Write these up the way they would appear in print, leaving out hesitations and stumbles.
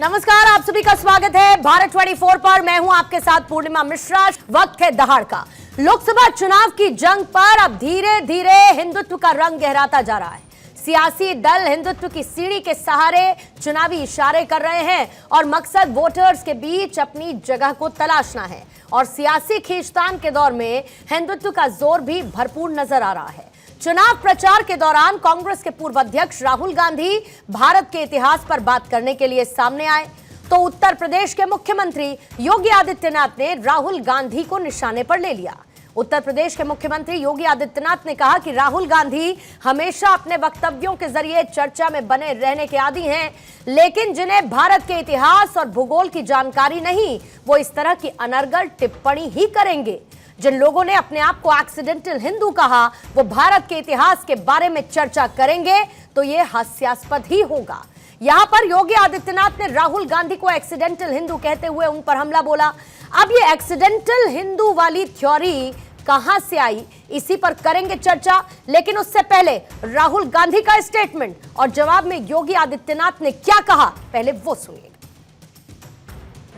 नमस्कार, आप सभी का स्वागत है भारत 24 पर। मैं हूं आपके साथ पूर्णिमा मिश्रा। वक्त है दहाड़ का। लोकसभा चुनाव की जंग पर अब धीरे धीरे हिंदुत्व का रंग गहराता जा रहा है। सियासी दल हिंदुत्व की सीढ़ी के सहारे चुनावी इशारे कर रहे हैं और मकसद वोटर्स के बीच अपनी जगह को तलाशना है। और सियासी खींचतान के दौर में हिंदुत्व का जोर भी भरपूर नजर आ रहा है। चुनाव प्रचार के दौरान कांग्रेस के पूर्व अध्यक्ष राहुल गांधी भारत के इतिहास पर बात करने के लिए सामने आए तो उत्तर प्रदेश के मुख्यमंत्री योगी आदित्यनाथ ने राहुल गांधी को निशाने पर ले लिया। उत्तर प्रदेश के मुख्यमंत्री योगी आदित्यनाथ ने कहा कि राहुल गांधी हमेशा अपने वक्तव्यों के जरिए चर्चा में बने रहने के आदी हैं, लेकिन जिन्हें भारत के इतिहास और भूगोल की जानकारी नहीं, वो इस तरह की अनर्गल टिप्पणी ही करेंगे। जिन लोगों ने अपने आप को एक्सीडेंटल हिंदू कहा, वो भारत के इतिहास के बारे में चर्चा करेंगे तो ये हास्यास्पद ही होगा। यहां पर योगी आदित्यनाथ ने राहुल गांधी को एक्सीडेंटल हिंदू कहते हुए उन पर हमला बोला। अब ये एक्सीडेंटल हिंदू वाली थ्योरी कहां से आई, इसी पर करेंगे चर्चा। लेकिन उससे पहले राहुल गांधी का स्टेटमेंट और जवाब में योगी आदित्यनाथ ने क्या कहा, पहले वो सुनिए।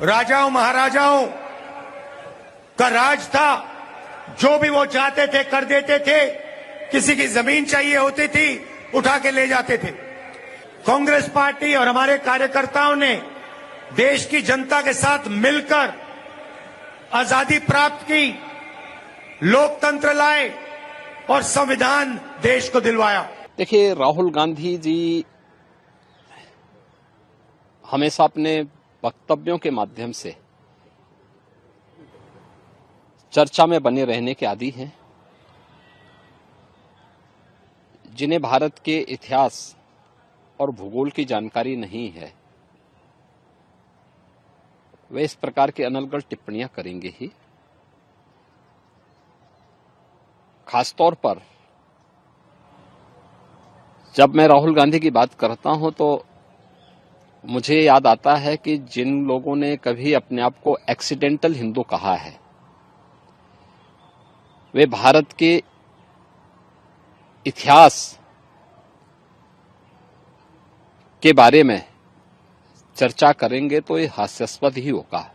राजाओं महाराजाओं का राज था, जो भी वो चाहते थे कर देते थे। किसी की जमीन चाहिए होती थी, उठा के ले जाते थे। कांग्रेस पार्टी और हमारे कार्यकर्ताओं ने देश की जनता के साथ मिलकर आजादी प्राप्त की, लोकतंत्र लाए और संविधान देश को दिलवाया। देखिए, राहुल गांधी जी हमेशा अपने वक्तव्यों के माध्यम से चर्चा में बने रहने के आदी हैं। जिन्हें भारत के इतिहास और भूगोल की जानकारी नहीं है, वे इस प्रकार की अनर्गल टिप्पणियां करेंगे ही। खासतौर पर जब मैं राहुल गांधी की बात करता हूं तो मुझे याद आता है कि जिन लोगों ने कभी अपने आप को एक्सीडेंटल हिंदू कहा है, वे भारत के इतिहास के बारे में चर्चा करेंगे तो ये हास्यास्पद ही होगा।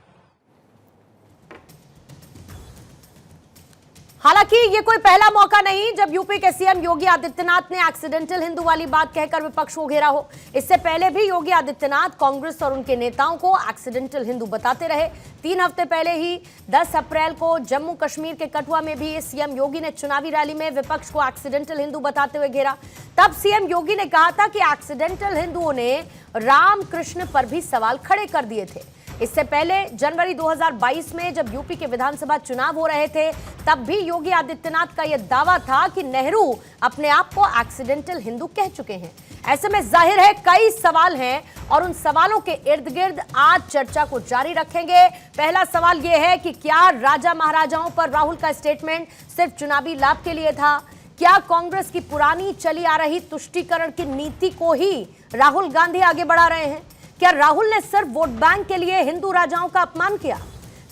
हालांकि ये कोई पहला मौका नहीं जब यूपी के सीएम योगी आदित्यनाथ ने एक्सीडेंटल हिंदू वाली बात कहकर विपक्ष को घेरा हो। इससे पहले भी योगी आदित्यनाथ कांग्रेस और उनके नेताओं को एक्सीडेंटल हिंदू बताते रहे। 3 हफ्ते पहले ही 10 अप्रैल को जम्मू कश्मीर के कठुआ में भी सीएम योगी ने चुनावी रैली में विपक्ष को एक्सीडेंटल हिंदू बताते हुए घेरा। तब सीएम योगी ने कहा था कि एक्सीडेंटल हिंदुओं ने राम कृष्ण पर भी सवाल खड़े कर दिए थे। इससे पहले जनवरी 2022 में जब यूपी के विधानसभा चुनाव हो रहे थे, तब भी योगी आदित्यनाथ का यह दावा था कि नेहरू अपने आप को एक्सीडेंटल हिंदू कह चुके हैं। ऐसे में जाहिर है कई सवाल हैं और उन सवालों के इर्द गिर्द आज चर्चा को जारी रखेंगे। पहला सवाल यह है कि क्या राजा महाराजाओं पर राहुल का स्टेटमेंट सिर्फ चुनावी लाभ के लिए था? क्या कांग्रेस की पुरानी चली आ रही तुष्टीकरण की नीति को ही राहुल गांधी आगे बढ़ा रहे हैं? क्या राहुल ने सिर्फ वोट बैंक के लिए हिंदू राजाओं का अपमान किया?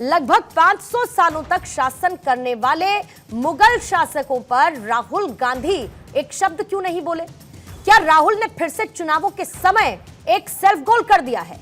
लगभग 500 सालों तक शासन करने वाले मुगल शासकों पर राहुल गांधी एक शब्द क्यों नहीं बोले? क्या राहुल ने फिर से चुनावों के समय एक सेल्फ गोल कर दिया है?